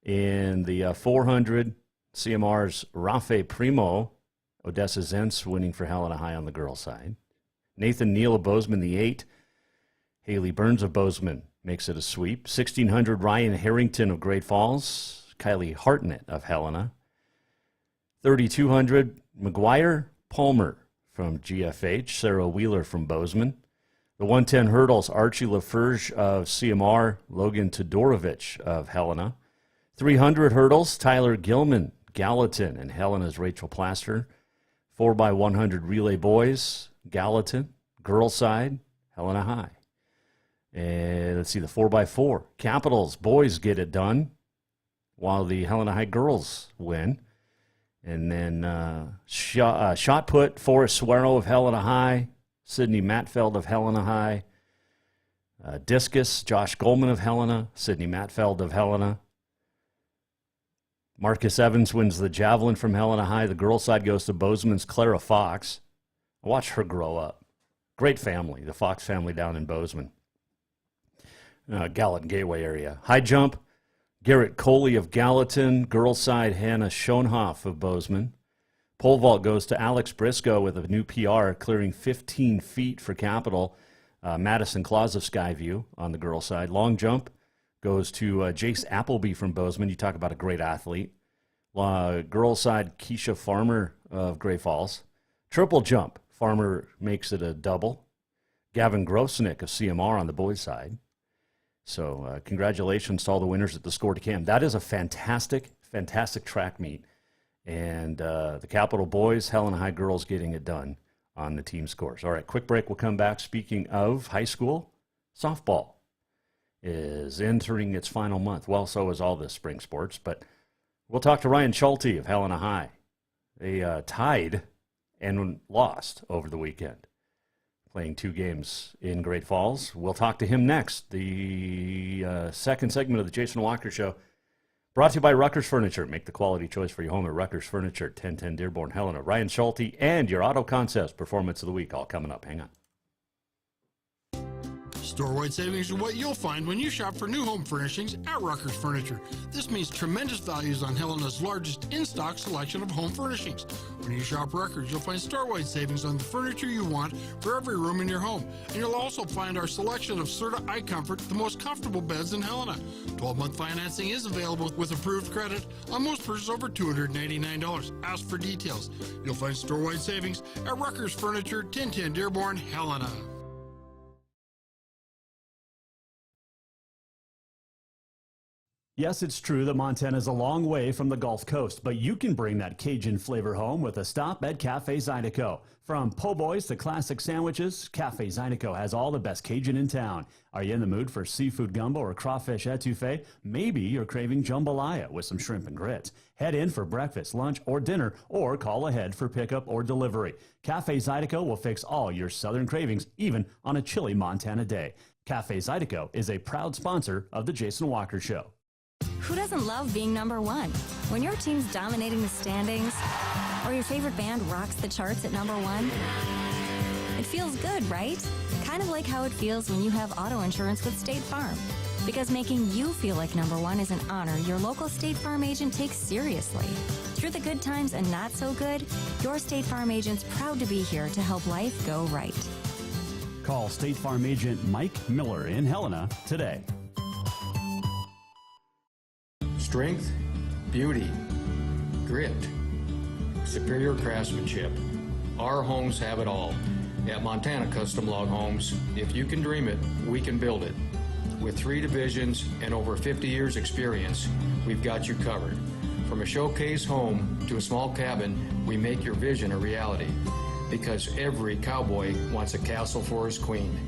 Speaker 8: In the 400, CMR's Rafe Primo. Odessa Zentz winning for Helena High on the girls' side. Nathan Neal of Bozeman, the 8. Haley Burns of Bozeman makes it a sweep. 1600, Ryan Harrington of Great Falls. Kylie Hartnett of Helena. 3200, McGuire Palmer from GFH. Sarah Wheeler from Bozeman. The 110 hurdles, Archie Laferge of CMR. Logan Todorovich of Helena. 300 hurdles, Tyler Gilman, Gallatin, and Helena's Rachel Plaster. 4x100 relay boys, Gallatin. Girls side, Helena High. And let's see, the 4x4. Capitals, boys get it done. while the Helena High girls win. And then shot put, Forrest Suero of Helena High, Sydney Matfeld of Helena High. Discus, Josh Goldman of Helena, Sydney Matfeld of Helena. Marcus Evans wins the javelin from Helena High. The girls' side goes to Bozeman's Clara Fox. Watch her grow up. Great family, the Fox family down in Bozeman. Gallatin Gateway area. High jump, Garrett Coley of Gallatin. Girls' side, Hannah Schoenhoff of Bozeman. Pole vault goes to Alex Briscoe with a new PR, clearing 15 feet for capital. Madison Claus of Skyview on the girls' side. Long jump goes to Jace Appleby from Bozeman. You talk about a great athlete. Girls' side, Keisha Farmer of Great Falls. Triple jump, Farmer makes it a double. Gavin Grosnick of CMR on the boys' side. So congratulations to all the winners at the Score to Cam. That is a fantastic, fantastic track meet. And the Capital boys, Helena High girls getting it done on the team scores. All right, quick break. We'll come back. Speaking of high school, softball is entering its final month. Well, so is all the spring sports. But we'll talk to Ryan Schulte of Helena High. They tied and lost over the weekend, playing 2 games in Great Falls. We'll talk to him next. The second segment of the Jason Walker Show, brought to you by Rucker's Furniture. Make the quality choice for your home at Rucker's Furniture, 1010 Dearborn, Helena. Ryan Schulte and your Auto Concepts Performance of the Week all coming up. Hang on.
Speaker 12: Store-wide savings are what you'll find when you shop for new home furnishings at Rucker's Furniture. This means tremendous values on Helena's largest in-stock selection of home furnishings. When you shop Rucker's, you'll find store-wide savings on the furniture you want for every room in your home. And you'll also find our selection of Serta iComfort, the most comfortable beds in Helena. 12-month financing is available with approved credit on most purchases over $289. Ask for details. You'll find store-wide savings at Rucker's Furniture, 1010 Dearborn, Helena.
Speaker 10: Yes, it's true that Montana is a long way from the Gulf Coast, but you can bring that Cajun flavor home with a stop at Cafe Zydeco. From po' boys to classic sandwiches, Cafe Zydeco has all the best Cajun in town. Are you in the mood for seafood gumbo or crawfish etouffee? Maybe you're craving jambalaya with some shrimp and grits. Head in for breakfast, lunch, or dinner, or call ahead for pickup or delivery. Cafe Zydeco will fix all your southern cravings, even on a chilly Montana day. Cafe Zydeco is a proud sponsor of the Jason Walker Show.
Speaker 11: Who doesn't love being number one? When your team's dominating the standings, or your favorite band rocks the charts at number one, it feels good, right? Kind of like how it feels when you have auto insurance with State Farm. Because making you feel like number one is an honor your local State Farm agent takes seriously. Through the good times and not so good, your State Farm agent's proud to be here to help life go right.
Speaker 10: Call State Farm agent Mike Miller in Helena today.
Speaker 9: Strength, beauty, grit, superior craftsmanship. Our homes have it all. At Montana Custom Log Homes, if you can dream it, we can build it. With 3 divisions and over 50 years experience, we've got you covered. From a showcase home to a small cabin, we make your vision a reality. Because every cowboy wants a castle for his queen.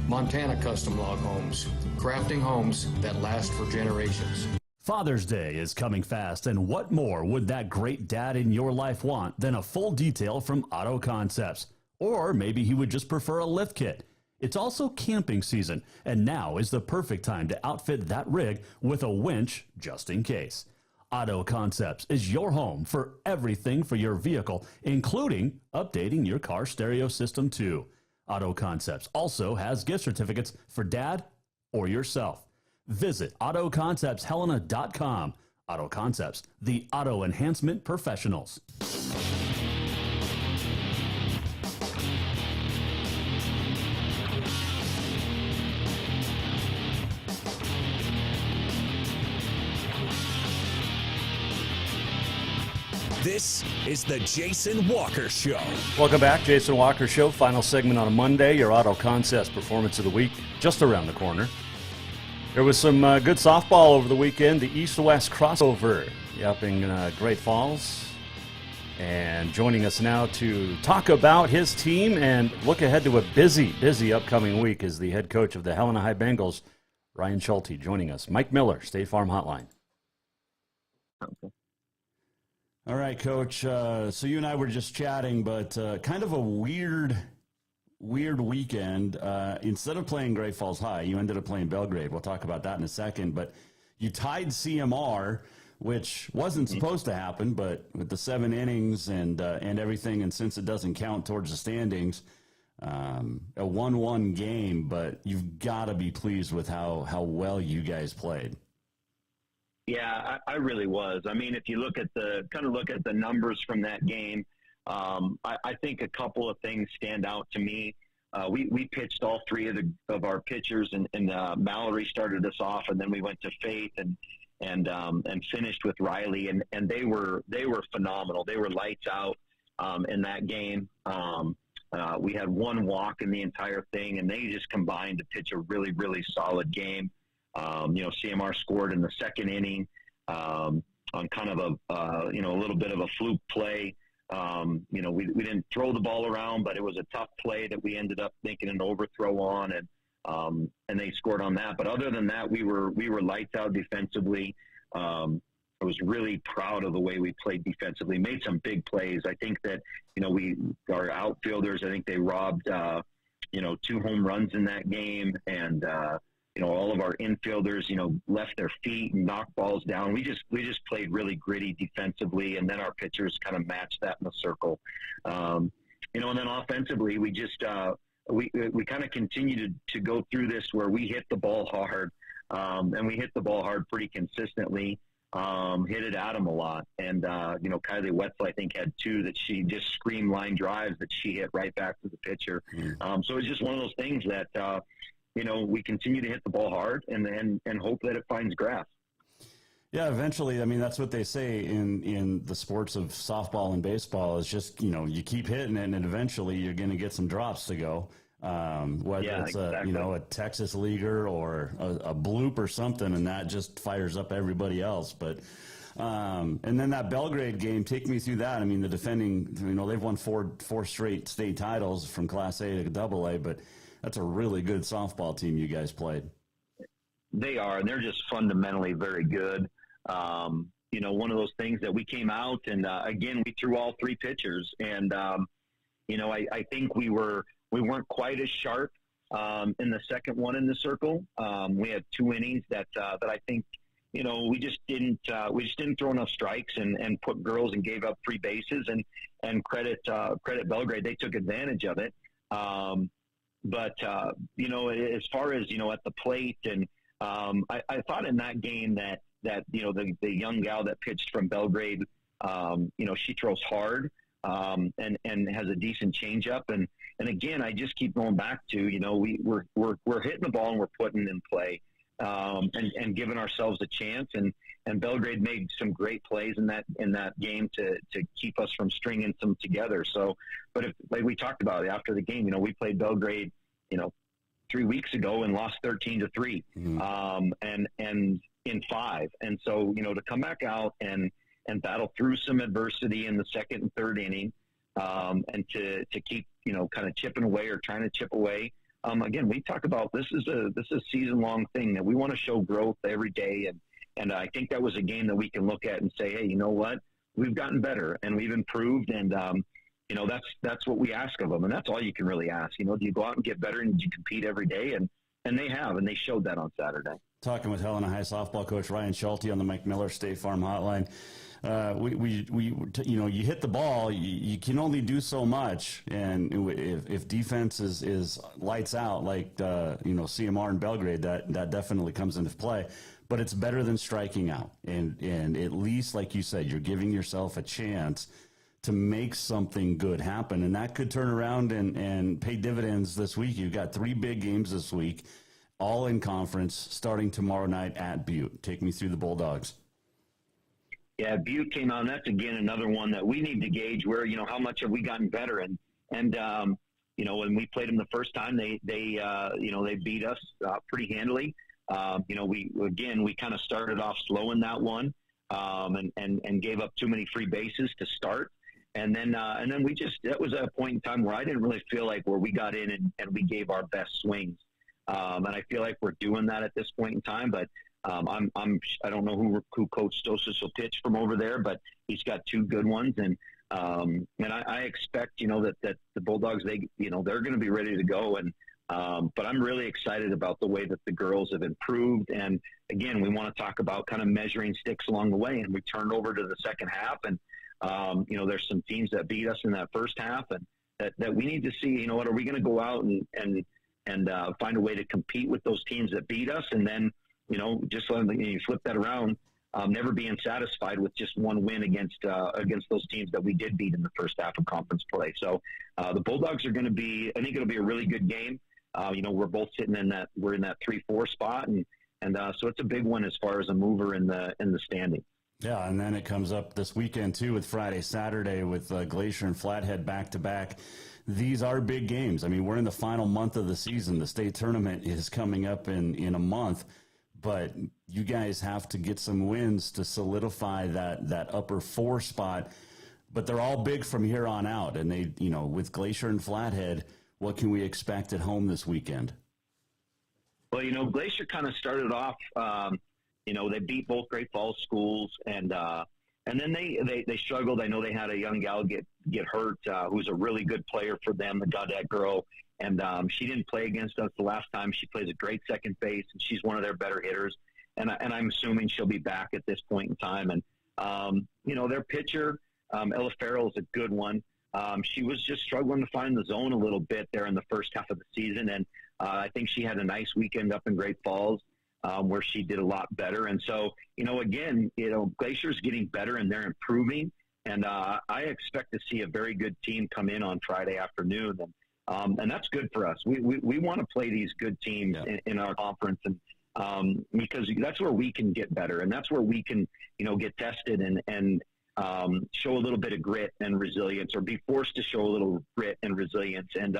Speaker 9: Montana Custom Log Homes, crafting homes that last for generations.
Speaker 10: Father's Day is coming fast, and what more would that great dad in your life want than a full detail from Auto Concepts? Or maybe he would just prefer a lift kit. It's also camping season, and now is the perfect time to outfit that rig with a winch just in case. Auto Concepts is your home for everything for your vehicle, including updating your car stereo system too. Auto Concepts also has gift certificates for dad or yourself. Visit AutoConceptsHelena.com. Auto Concepts, the auto enhancement professionals.
Speaker 1: This is the Jason Walker Show.
Speaker 8: Welcome back, Jason Walker Show. Final segment on a Monday. Your Auto Concepts Performance of the Week just around the corner. There was some good softball over the weekend. The East-West crossover up in Great Falls. And joining us now to talk about his team and look ahead to a busy upcoming week is the head coach of the Helena High Bengals, Ryan Schulte, joining us. Mike Miller, State Farm Hotline.
Speaker 6: Okay.
Speaker 10: All right, Coach. So you and I were just chatting, but kind of a weird weekend. Instead of playing Great Falls High, you ended up playing Belgrade. We'll talk about that in a second. But you tied CMR, which wasn't supposed to happen, but with the 7 innings and everything, and since it doesn't count towards the standings, a 1-1 game. But you've got to be pleased with how well you guys played.
Speaker 6: Yeah, I really was. I mean, if you look at the numbers from that game, I think a couple of things stand out to me. We pitched all 3 of our pitchers, and Mallory started us off, and then we went to Faith and finished with Riley, and they were phenomenal. They were lights out in that game. We had 1 walk in the entire thing, and they just combined to pitch a really, really solid game. CMR scored in the 2nd inning on kind of a little bit of a fluke play. We didn't throw the ball around, but it was a tough play that we ended up making an overthrow on, and they scored on that. But other than that, we were lights out defensively. I was really proud of the way we played defensively. Made some big plays. I think that our outfielders, I think they robbed 2 home runs in that game, and all of our infielders, left their feet and knocked balls down. We just played really gritty defensively, and then our pitchers kind of matched that in the circle. And then offensively, we just we kind of continued to go through this where we hit the ball hard, and we hit the ball hard pretty consistently. Hit it at him a lot, and Kylie Wetzel, I think, had 2 that she just screamed line drives that she hit right back to the pitcher. So it's just one of those things that. We continue to hit the ball hard and hope that it finds grass.
Speaker 10: Yeah, eventually. I mean, that's what they say in the sports of softball and baseball is just, you keep hitting it and eventually you're going to get some drops to go. Whether it's a Texas leaguer or a bloop or something, and that just fires up everybody else. But and then that Belgrade game, take me through that. I mean, the defending, they've won four straight state titles from Class A to AA, but that's a really good softball team you guys played.
Speaker 6: They are, and they're just fundamentally very good. One of those things that we came out and, again, we threw all 3 pitchers. And, I think we weren't quite as sharp in the second one in the circle. We had 2 innings that I think, we just didn't throw enough strikes and put girls and gave up 3 bases and credit Belgrade. They took advantage of it. But as far as, at the plate and I thought in that game that the young gal that pitched from Belgrade, she throws hard and has a decent changeup. And again, I just keep going back to, we're hitting the ball and we're putting in play and giving ourselves a chance. And Belgrade made some great plays in that game to keep us from stringing some together. So, but like we talked about after the game, we played Belgrade, 3 weeks ago and lost 13-3, and in 5. And so, to come back out and battle through some adversity in the 2nd and 3rd inning, and to keep, kind of chipping away or trying to chip away. Again, we talk about this is a season-long thing that we want to show growth every day. And I think that was a game that we can look at and say, hey, you know what? We've gotten better and we've improved. And, that's what we ask of them. And that's all you can really ask. Do you go out and get better and do you compete every day? And they have, and they showed that on Saturday.
Speaker 10: Talking with Helena High softball coach Ryan Schulte on the Mike Miller State Farm Hotline. You hit the ball, you can only do so much. And if defense is lights out, like, CMR and Belgrade, that definitely comes into play. But it's better than striking out. And at least, like you said, you're giving yourself a chance to make something good happen. And that could turn around and pay dividends this week. You've got 3 big games this week, all in conference, starting tomorrow night at Butte. Take me through the Bulldogs.
Speaker 6: Yeah, Butte came out, and that's, again, another one that we need to gauge where, how much have we gotten better. And when we played them the first time, they beat us pretty handily. We kind of started off slow in that one and gave up too many free bases to start. And then that was a point in time where I didn't really feel like where we got in and we gave our best swings. And I feel like we're doing that at this point in time, but I don't know who Coach Stosis will pitch from over there, but he's got 2 good ones. And I expect, that the Bulldogs, they're going to be ready to go. And, but I'm really excited about the way that the girls have improved. And again, we want to talk about kind of measuring sticks along the way. And we turned over to the second half, and there's some teams that beat us in that first half, and that we need to see, are we going to go out and find a way to compete with those teams that beat us? And then, just when you flip that around, never being satisfied with just one win against those teams that we did beat in the first half of conference play. So the Bulldogs are going to be, I think it'll be a really good game. We're both sitting in that 3-4 spot, and so it's a big one as far as a mover in the standing.
Speaker 10: Yeah, and then it comes up this weekend too with Friday, Saturday with Glacier and Flathead back to back. These are big games. I mean, we're in the final month of the season. The state tournament is coming up in a month, but you guys have to get some wins to solidify that upper 4 spot. But they're all big from here on out, and they, with Glacier and Flathead, what can we expect at home this weekend?
Speaker 6: Well, Glacier kind of started off. They beat both Great Falls schools, and then they struggled. I know they had a young gal get hurt, who's a really good player for them, the Gaudette girl, and she didn't play against us the last time. She plays a great second base, and she's one of their better hitters, and I'm assuming she'll be back at this point in time. And their pitcher, Ella Farrell, is a good one. She was just struggling to find the zone a little bit there in the first half of the season, and I think she had a nice weekend up in Great Falls. Where she did a lot better. And so, again, Glacier's getting better and they're improving. And I expect to see a very good team come in on Friday afternoon. And that's good for us. We want to play these good teams in our conference, and because that's where we can get better. And that's where we can, get tested and show a little bit of grit and resilience, or be forced to show a little grit and resilience. And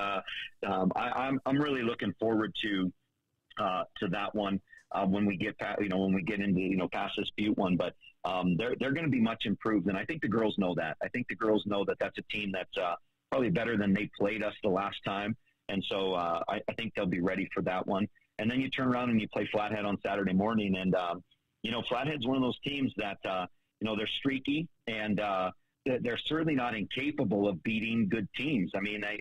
Speaker 6: I'm really looking forward to that one. When we get into past this Butte one, but they're going to be much improved, and I think the girls know that. I think the girls know that that's a team that's probably better than they played us the last time, and so I think they'll be ready for that one. And then you turn around and you play Flathead on Saturday morning, and Flathead's one of those teams that they're streaky, and they're certainly not incapable of beating good teams. I mean, I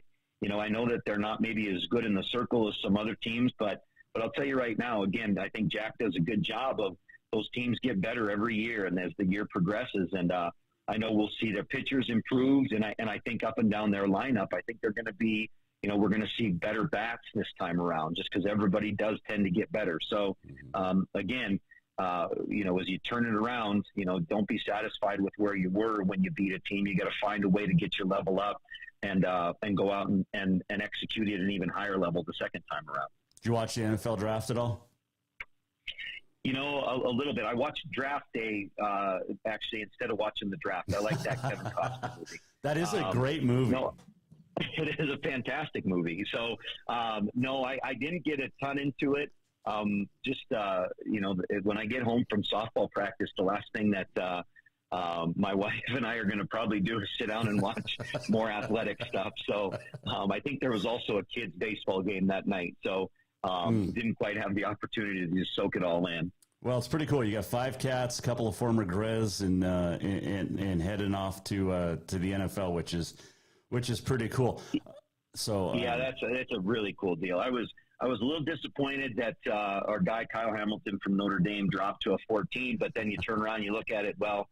Speaker 6: know that they're not maybe as good in the circle as some other teams, but I'll tell you right now, again, I think Jack does a good job of those teams get better every year, and as the year progresses, and I know we'll see their pitchers improved, and I think up and down their lineup, I think they're going to be, we're going to see better bats this time around, just because everybody does tend to get better. So again, as you turn it around, don't be satisfied with where you were when you beat a team. You got to find a way to get your level up and go out and execute it at an even higher level the second time around.
Speaker 10: Did you watch the NFL draft at all?
Speaker 6: A little bit. I watched Draft Day, actually, instead of watching the draft. I like that Kevin Costner movie.
Speaker 10: That is a great movie.
Speaker 6: No, it is a fantastic movie. So, no, I didn't get a ton into it. When I get home from softball practice, the last thing that my wife and I are going to probably do is sit down and watch more athletic stuff. So I think there was also a kids' baseball game that night. So didn't quite have the opportunity to just soak it all in.
Speaker 10: Well, it's pretty cool. You got 5 cats, a couple of former Grizz, and heading off to the NFL, which is pretty cool. So
Speaker 6: yeah, that's a really cool deal. I was a little disappointed that our guy Kyle Hamilton from Notre Dame dropped to a 14, but then you turn around, you look at it. Well,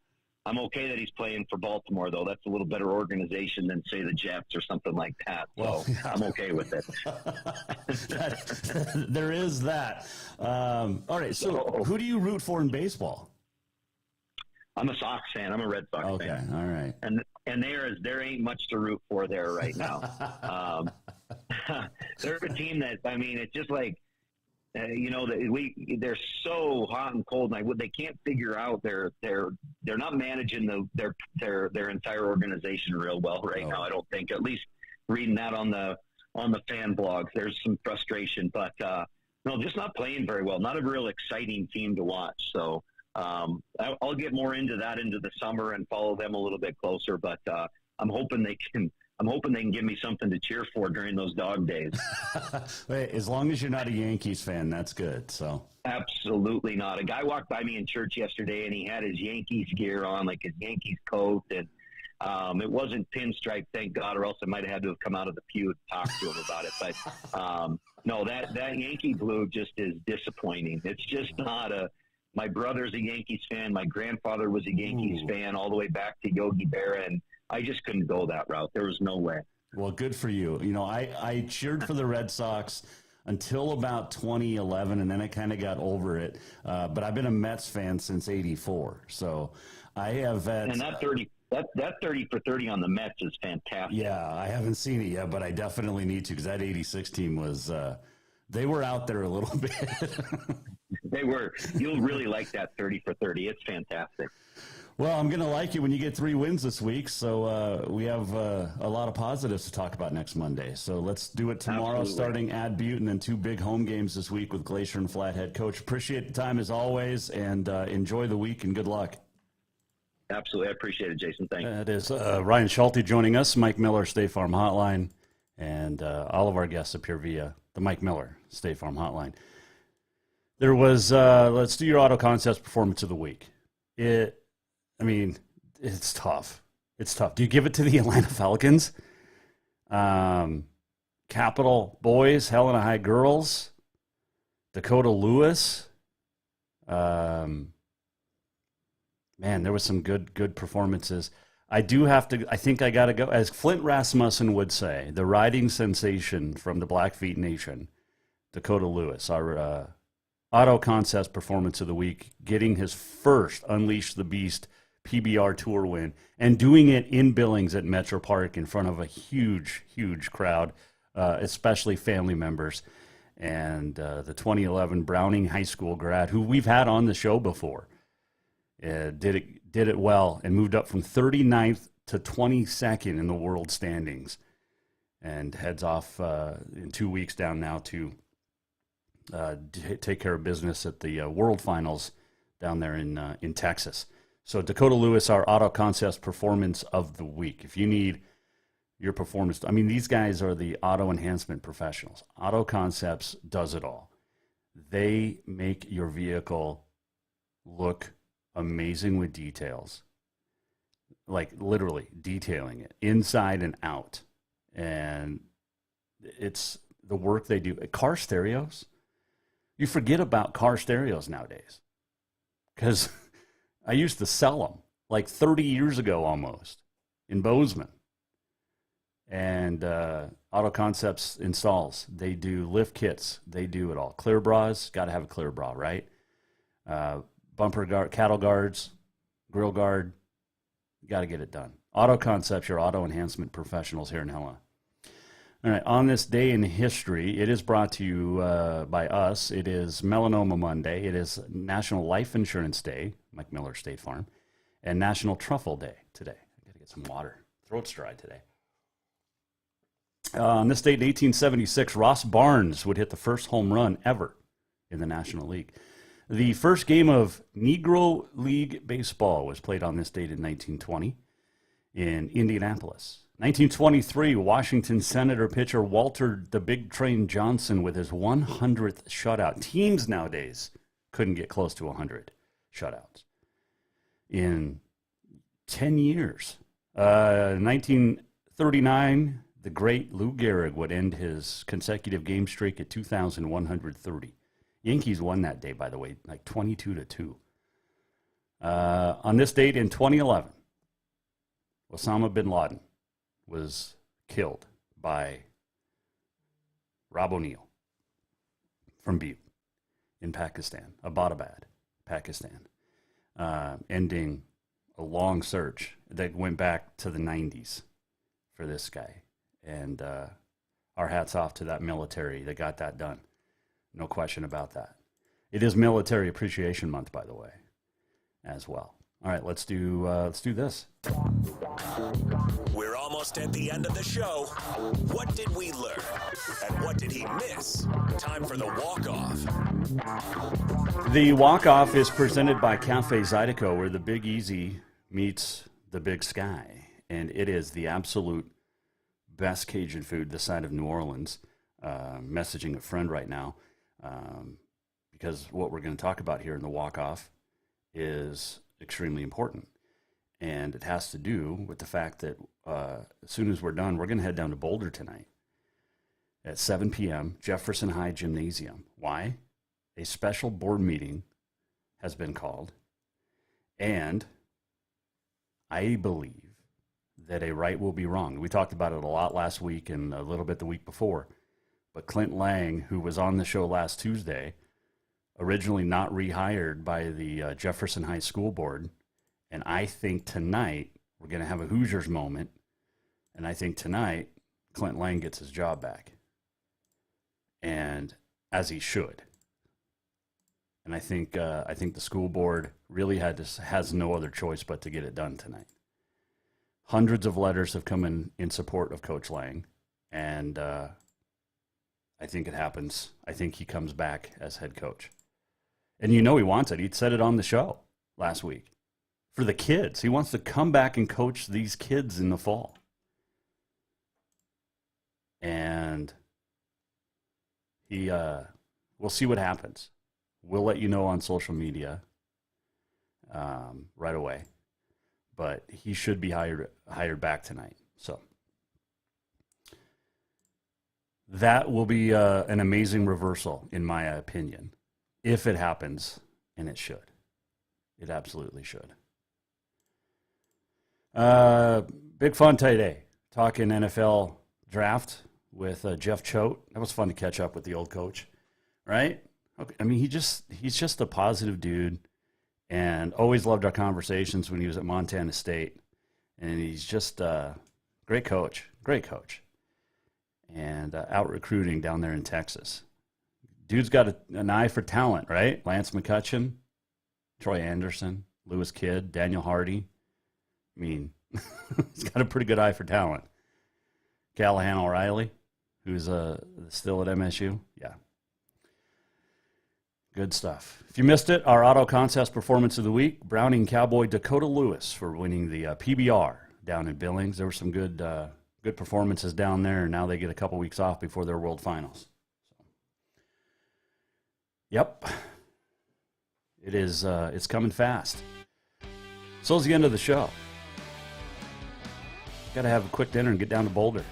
Speaker 6: I'm okay that he's playing for Baltimore, though. That's a little better organization than, say, the Jets or something like that. So well, I'm okay with it.
Speaker 10: There is that. All right, so who do you root for in baseball?
Speaker 6: I'm a Sox fan. I'm a Red Sox fan.
Speaker 10: Okay, all right.
Speaker 6: And there ain't much to root for there right now. They're a team that, I mean, it's just like, they're so hot and cold, and they can't figure out they're not managing their entire organization real well right now. I don't think, at least reading that on the fan blogs, there's some frustration, but no, just not playing very well. Not a real exciting team to watch. So I'll get more into that into the summer and follow them a little bit closer. But I'm hoping they can I'm hoping they can give me something to cheer for during those dog days.
Speaker 10: Hey, as long as you're not a Yankees fan, that's good. So
Speaker 6: absolutely not. A guy walked by me in church yesterday, and he had his Yankees gear on, like his Yankees coat, and it wasn't pinstripe, thank God, or else I might have had to have come out of the pew to talk to him about it. But no, that Yankee blue just is disappointing. It's just not a. My brother's a Yankees fan. My grandfather was a Yankees fan all the way back to Yogi Berra, and I just couldn't go that route. There was no way.
Speaker 10: Well, good for you. You know, I cheered for the Red Sox until about 2011, and then I kind of got over it. But I've been a Mets fan since '84, so I have had.
Speaker 6: And that 30 for 30 on the Mets is fantastic.
Speaker 10: Yeah, I haven't seen it yet, but I definitely need to, because that '86 team was. They were out there a little bit.
Speaker 6: They were. You'll really like that 30 for 30. It's fantastic.
Speaker 10: Well, I'm going to like it when you get 3 wins this week. So we have a lot of positives to talk about next Monday. So let's do it tomorrow, starting at Butte, and then 2 big home games this week with Glacier and Flathead. Coach, appreciate the time as always, and enjoy the week, and good luck.
Speaker 6: Absolutely. I appreciate it, Jason. Thank you.
Speaker 10: It is Ryan Schulte joining us, Mike Miller, State Farm Hotline, and all of our guests appear via the Mike Miller State Farm Hotline. There was, let's do your Auto Concepts Performance of the Week. It's tough. It's tough. Do you give it to the Atlanta Falcons? Capital Boys, Helena High Girls, Dakota Lewis. Man, there was some good performances. I think I got to go. As Flint Rasmussen would say, the riding sensation from the Blackfeet Nation, Dakota Lewis, our Auto Concepts Performance of the Week, getting his first Unleash the Beast PBR Tour win, and doing it in Billings at Metro Park in front of a huge crowd, especially family members. And the 2011 Browning High School grad, who we've had on the show before, did it well and moved up from 39th to 22nd in the world standings, and heads off in 2 weeks down now to take care of business at the World Finals down there in Texas. So Dakota Lewis, our Auto Concepts Performance of the Week. If you need your performance, these guys are the auto enhancement professionals. Auto Concepts does it all. They make your vehicle look amazing with details, like literally detailing it inside and out. And it's the work they do. Car stereos, you forget about car stereos nowadays, because I used to sell them like 30 years ago almost in Bozeman. And Auto Concepts installs. They do lift kits. They do it all. Clear bras, got to have a clear bra, right? Bumper guard, cattle guards, grill guard, got to get it done. Auto Concepts, your auto enhancement professionals here in Helena. All right, on this day in history, it is brought to you by us. It is Melanoma Monday. It is National Life Insurance Day, Mike Miller State Farm, and National Truffle Day today. I got to get some water. Throat's dry today. On this date in 1876, Ross Barnes would hit the first home run ever in the National League. The first game of Negro League Baseball was played on this date in 1920 in Indianapolis. 1923, Washington Senator pitcher Walter the Big Train Johnson with his 100th shutout. Teams nowadays couldn't get close to 100 shutouts in 10 years. 1939, the great Lou Gehrig would end his consecutive game streak at 2,130. Yankees won that day, by the way, like 22-2. On this date in 2011, Osama bin Laden was killed by Rob O'Neill from Butte in Pakistan, Abbottabad, Pakistan, ending a long search that went back to the 90s for this guy. And our hats off to that military that got that done. No question about that. It is Military Appreciation Month, by the way, as well. All right, let's do this.
Speaker 1: We're almost at the end of the show. What did we learn? And what did he miss? Time for the walk-off.
Speaker 10: The walk-off is presented by Cafe Zydeco, where the Big Easy meets the Big Sky. And it is the absolute best Cajun food this side of New Orleans. Messaging a friend right now because what we're going to talk about here in the walk-off is extremely important. And it has to do with the fact that as soon as we're done, we're going to head down to Boulder tonight at 7 p.m., Jefferson High Gymnasium. Why? A special board meeting has been called, and I believe that a right will be wrong. We talked about it a lot last week and a little bit the week before, but Clint Lang, who was on the show last Tuesday, originally not rehired by the Jefferson High School Board, and I think tonight we're going to have a Hoosiers moment, and I think tonight Clint Lang gets his job back, and as he should. And I think the school board really has no other choice but to get it done tonight. Hundreds of letters have come in support of Coach Lang, and I think it happens. I think he comes back as head coach. And he wants it. He said it on the show last week. For the kids. He wants to come back and coach these kids in the fall. And we'll see what happens. We'll let you know on social media right away. But he should be hired back tonight. So that will be an amazing reversal, in my opinion, if it happens, and it should. It absolutely should. Big fun today, talking NFL draft with Jeff Choate. That was fun to catch up with the old coach, right? Okay. I mean, he's just a positive dude, and always loved our conversations when he was at Montana State. And he's just a great coach, and out recruiting down there in Texas. Dude's got an eye for talent, right? Lance McCutcheon, Troy Anderson, Lewis Kidd, Daniel Hardy. I mean, he's got a pretty good eye for talent. Callahan O'Reilly, who's still at MSU. Yeah. Good stuff. If you missed it, our Auto Contest Performance of the Week, Browning Cowboy Dakota Lewis for winning the PBR down in Billings. There were some good performances down there, and now they get a couple weeks off before their World Finals. So, yep. It is. It's coming fast. So is the end of the show. Got to have a quick dinner and get down to Boulder.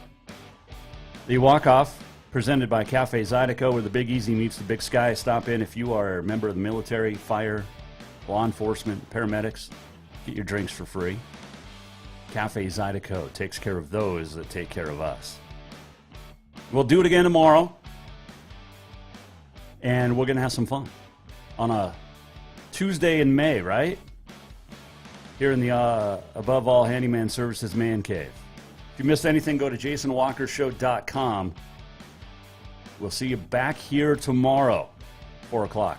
Speaker 10: The walk-off, presented by Cafe Zydeco, where the Big Easy meets the Big Sky. Stop in if you are a member of the military, fire, law enforcement, paramedics. Get your drinks for free. Cafe Zydeco takes care of those that take care of us. We'll do it again tomorrow, and we're going to have some fun on a Tuesday in May, right? Here in the Above All Handyman Services Man Cave. If you missed anything, go to jasonwalkershow.com. We'll see you back here tomorrow, 4 o'clock.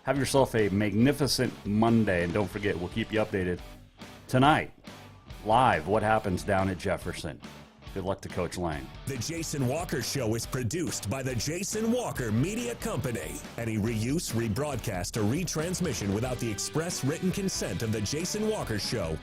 Speaker 10: Have yourself a magnificent Monday, and don't forget, we'll keep you updated tonight, live, what happens down at Jefferson. Good luck to Coach Lang.
Speaker 1: The Jason Walker Show is produced by the Jason Walker Media Company. Any reuse, rebroadcast, or retransmission without the express written consent of the Jason Walker Show